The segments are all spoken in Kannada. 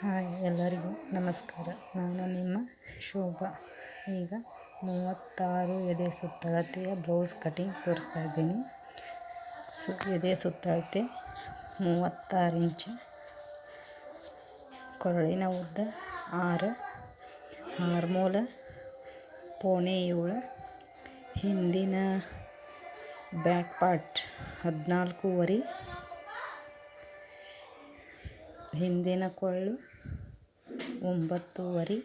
ಹಾಯ್ ಎಲ್ಲರಿಗೂ ನಮಸ್ಕಾರ. ನಾನು ನಿಮ್ಮ ಶೋಭಾ. ಈಗ 36 ಎದೆ ಸುತ್ತಳತೆಯ ಬ್ಲೌಸ್ ಕಟಿಂಗ್ ತೋರಿಸ್ತಾ ಇದ್ದೀನಿ. ಎದೆ ಸುತ್ತಳತೆ 36 ಇಂಚು, ಕೊರಳಿನ ಉದ್ದ 6, ಆರ್ಮೋಲ 7.25, ಹಿಂದಿನ ಬ್ಯಾಕ್ ಪಾರ್ಟ್ 14.5, ಹಿಂದಿನ ಕೊಳ್ಳು 9.5,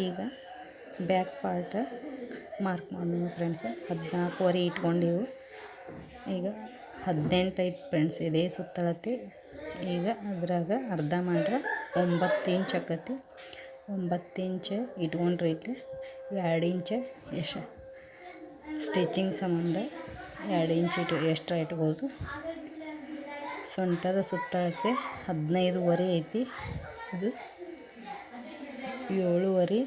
ಈಗ ಬ್ಯಾಕ್ ಪಾರ್ಟ್ ಮಾರ್ಕ್ ಮಾಡೋಣ ಫ್ರೆಂಡ್ಸ್. 14.5 ಇಟ್ಕೊಂಡಿವು. ಈಗ 18 ಐತೆ ಫ್ರೆಂಡ್ಸ್ ಇದೇ ಸುತ್ತಳತೆ. ಈಗ ಅದ್ರಾಗ ಅರ್ಧ ಮಾಡ್ರೆ 9 ಇಂಚ್ ಆಕತಿ. 9 ಇಂಚ್ ಇಟ್ಕೊಂಡ್ರೆ ಇಲ್ಲಿ 2 ಇಂಚ್ ಎಷ್ಟು ಸ್ಟಿಚಿಂಗ್ ಸಂಬಂಧ 2 ಇಂಚ್ ಎಕ್ಸ್ಟ್ರಾ ಇಟ್ಬೋದು. ಸೊಂಟದ ಸುತ್ತಳತೆ 15.5 ಐತಿ. ಇದು 7.5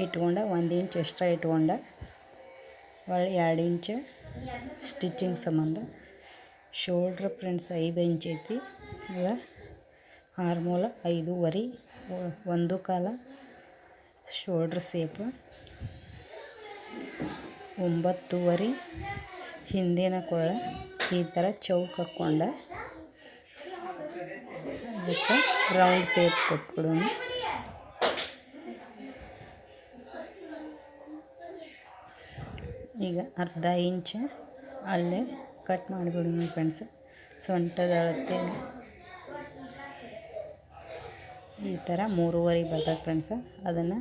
ಇಟ್ಕೊಂಡ 1 ಇಂಚ್ ಎಕ್ಸ್ಟ್ರಾ ಇಟ್ಕೊಂಡ ಒಳ್ಳೆ 2 ಇಂಚ್ ಸ್ಟಿಚಿಂಗ್ ಸಂಬಂಧ. ಶೋಲ್ಡ್ರ್ ಫ್ರೆಂಡ್ಸ್ 5 ಇಂಚ್ ಐತಿ. ಈಗ ಆರ್ಮೋಲ 5.5, 1 ಕಾಲ ಶೋಲ್ಡ್ರ್ ಸೇಪ್ 9.5, ಹಿಂದಿನ ಕೊಳ ಈ ಥರ ಚೌಕ್ ಹಾಕ್ಕೊಂಡ ಅದಕ್ಕೆ ರೌಂಡ್ ಸೇಪ್ ಕೊಟ್ಬಿಡೋಣ. ಈಗ ಅರ್ಧ ಇಂಚ್ ಅಲ್ಲೇ ಕಟ್ ಮಾಡಿಬಿಡೋಣ ಫ್ರೆಂಡ್ಸ್. ಸೊಂಟದ ಅಳತೆ ಈ ಥರ 3.5 ಬರ್ತದೆ ಫ್ರೆಂಡ್ಸ್. ಅದನ್ನು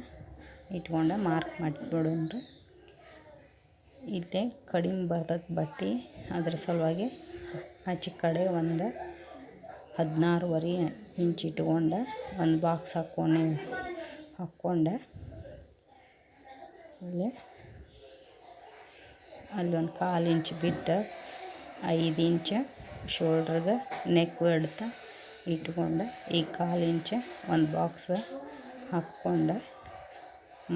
ಇಟ್ಕೊಂಡು ಮಾರ್ಕ್ ಮಾಡಿಬಿಡೋಣ್ರಿ. ಇಲ್ಲೇ ಕಡಿಮೆ ಬರ್ತದೆ ಬಟ್ಟೆ, ಅದ್ರ ಸಲುವಾಗಿ ಆಚೆ ಕಡೆ ಒಂದು 16.5 ಇಂಚ್ ಇಟ್ಕೊಂಡು ಒಂದು ಬಾಕ್ಸ್ ಹಾಕ್ಕೊಂಡೆ ಅಲ್ಲೊಂದು 1/4 ಇಂಚ್ ಬಿಟ್ಟು 5 ಇಂಚ್ ಶೋಲ್ಡ್ರಿಗೆ ನೆಕ್ ಎಡ್ತಾ ಇಟ್ಕೊಂಡು ಈ 1/4 ಇಂಚ್ ಒಂದು ಬಾಕ್ಸ್ ಹಾಕ್ಕೊಂಡು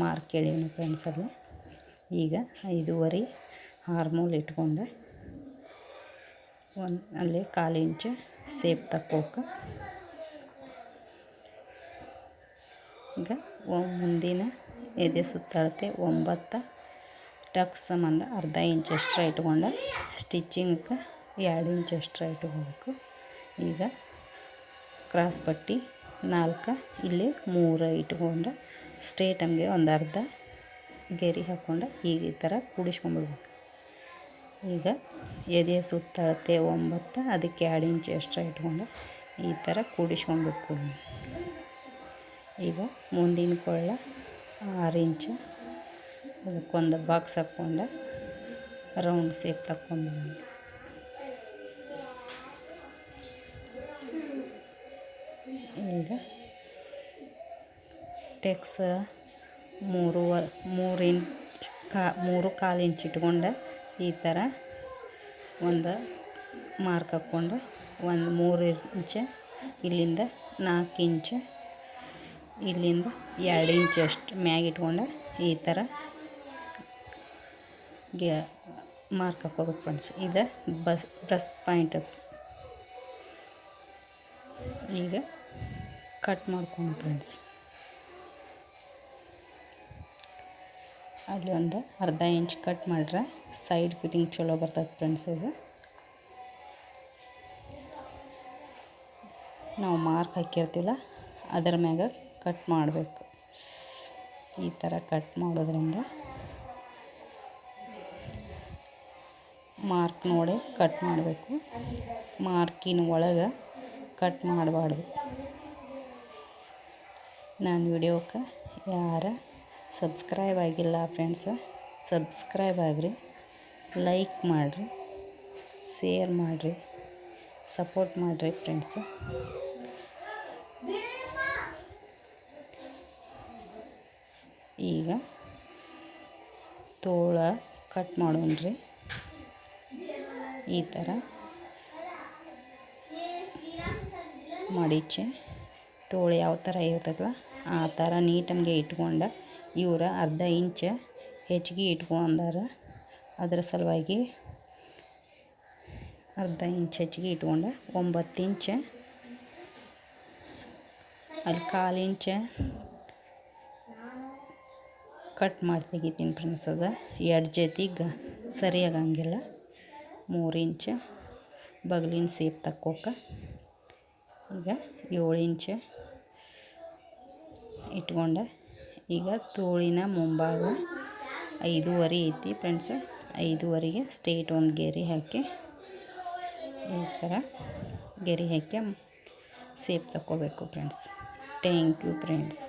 ಮಾರ್ಕ್ ಎಳೀನಿ ಫ್ರೆಂಡ್ಸ್. ಅಲ್ಲಿ ಈಗ 5.5 ಆರ್ಮೋಲ್ ಇಟ್ಕೊಂಡು ಅಲ್ಲಿ 1/4 ಇಂಚ್ ಸೇಪ್ ತಕ್ಕೋಕೆ. ಈಗ ಮುಂದಿನ ಎದೆ ಸುತ್ತಳತೆ 9 ಟಕ್ಸ್ ಸಂಬಂಧ ಅರ್ಧ ಇಂಚ್ ಎಕ್ಸ್ಟ್ರಾ ಇಟ್ಕೊಂಡು ಸ್ಟಿಚಿಂಗಕ್ಕೆ 2 ಇಂಚ್ ಎಕ್ಸ್ಟ್ರಾ ಇಟ್ಕೋಬೇಕು. ಈಗ ಕ್ರಾಸ್ ಪಟ್ಟಿ 4, ಇಲ್ಲಿ 3 ಇಟ್ಕೊಂಡು ಸ್ಟ್ರೇಟ್ ಹಂಗೆ ಒಂದು ಅರ್ಧ ಗೆರೆ ಹಾಕ್ಕೊಂಡು ಈಗ ಈ ಥರ ಕೂಡಿಸ್ಕೊಂಡ್ಬಿಡ್ಬೇಕು. ಈಗ ಎದೆ ಸುತ್ತಳತೆ 9, ಅದಕ್ಕೆ 2 ಇಂಚ್ ಎಕ್ಸ್ಟ್ರಾ ಇಟ್ಕೊಂಡು ಈ ಥರ ಕೂಡಿಸ್ಕೊಂಡ್ಬಿಟ್ಬಿಡೋಣ. ಈಗ ಮುಂದಿನ ಕೊಳ್ಳ 6 ಇಂಚ್, ಅದಕ್ಕೊಂದು ಬಾಕ್ಸ್ ಹಾಕ್ಕೊಂಡು ರೌಂಡ್ ಸೇಪ್ ತಕ್ಕೊಂಡ್ಬಿಡೋಣ. ಈಗ ಟೆಕ್ಸ್ 3.25 ಇಂಚ್ ಇಟ್ಕೊಂಡು ಈ ಥರ ಒಂದು ಮಾರ್ಕ್ ಹಾಕ್ಕೊಂಡು ಒಂದು 3 ಇಂಚ್ ಇಲ್ಲಿಂದ 4 ಇಂಚ್ ಇಲ್ಲಿಂದ 2 ಇಂಚ್ ಅಷ್ಟು ಮ್ಯಾಗ ಇಟ್ಕೊಂಡು ಈ ಥರ ಮಾರ್ಕ್ ಹಾಕ್ಕೋಬೇಕು ಫ್ರೆಂಡ್ಸ್. ಇದು ಬ್ರಸ್ ಪಾಯಿಂಟ್. ಈಗ ಕಟ್ ಮಾಡ್ಕೊಂಡು ಫ್ರೆಂಡ್ಸ್ ಅಲ್ಲಿ ಒಂದು ಅರ್ಧ ಇಂಚ್ ಕಟ್ ಮಾಡ್ರೆ ಸೈಡ್ ಫಿಟ್ಟಿಂಗ್ ಚಲೋ ಬರ್ತದೆ ಫ್ರೆಂಡ್ಸ್. ಇದು ನಾವು ಮಾರ್ಕ್ ಹಾಕಿರ್ತೀವಲ್ಲ ಅದರ ಮ್ಯಾಗ ಕಟ್ ಮಾಡಬೇಕು. ಈ ಥರ ಕಟ್ ಮಾಡೋದ್ರಿಂದ ಮಾರ್ಕ್ ನೋಡಿ ಕಟ್ ಮಾಡಬೇಕು. ಮಾರ್ಕಿನ ಒಳಗೆ ಕಟ್ ಮಾಡಬಾರ್ದು. ನಾನು ವಿಡಿಯೋಕ್ಕೆ ಯಾರು ಸಬ್ಸ್ಕ್ರೈಬ್ ಆಗಿಲ್ಲ ಫ್ರೆಂಡ್ಸ್, ಸಬ್ಸ್ಕ್ರೈಬ್ ಆಗಿರಿ, ಲೈಕ್ ಮಾಡಿರಿ, ಶೇರ್ ಮಾಡಿರಿ, ಸಪೋರ್ಟ್ ಮಾಡಿರಿ ಫ್ರೆಂಡ್ಸ್. ಈಗ ತೋಳ ಕಟ್ ಮಾಡೋಣ್ರಿ. ಈ ಥರ ಮಡಿಚೆ ತೋಳು ಯಾವ ಥರ ಇರ್ತದಲ್ಲ ಆ ಥರ ನೀಟಂಗೆ ಇಟ್ಕೊಂಡು ಇವ್ರ ಅರ್ಧ ಇಂಚ್ ಹೆಚ್ಚಿಗೆ ಇಟ್ಕೊಂಡಾರ. ಅದರ ಸಲುವಾಗಿ ಅರ್ಧ ಇಂಚ್ ಹೆಚ್ಚಿಗೆ ಇಟ್ಕೊಂಡೆ 9 ಇಂಚ್ ಅಲ್ಲಿ 1/4 ಇಂಚ್ ಕಟ್ ಮಾಡಿ ತೆಗಿತೀನಿ ಫ್ರೆಂಡ್ಸ್. ಅದು ಎರಡು ಜೊತೆಗೆ ಸರಿಯಾಗಂಗಿಲ್ಲ. 3 ಇಂಚ್ ಬಗಲಿನ ಸೇಪ್ ತಕ್ಕೋಕೆ ಈಗ 7 ಇಂಚ್ ಇಟ್ಕೊಂಡೆ. ಈಗ ತೋಳಿನ ಮುಂಭಾಗ 5.5 ಐತಿ ಫ್ರೆಂಡ್ಸ್. 5.5ಗೆ ಸ್ಟ್ರೇಟ್ ಒಂದು ಗೆರೆ ಹಾಕಿ ಈ ಥರ ಗೆರೆ ಹಾಕಿ ಸೇಪ್ ತಕ್ಕೋಬೇಕು ಫ್ರೆಂಡ್ಸ್. Thank you friends.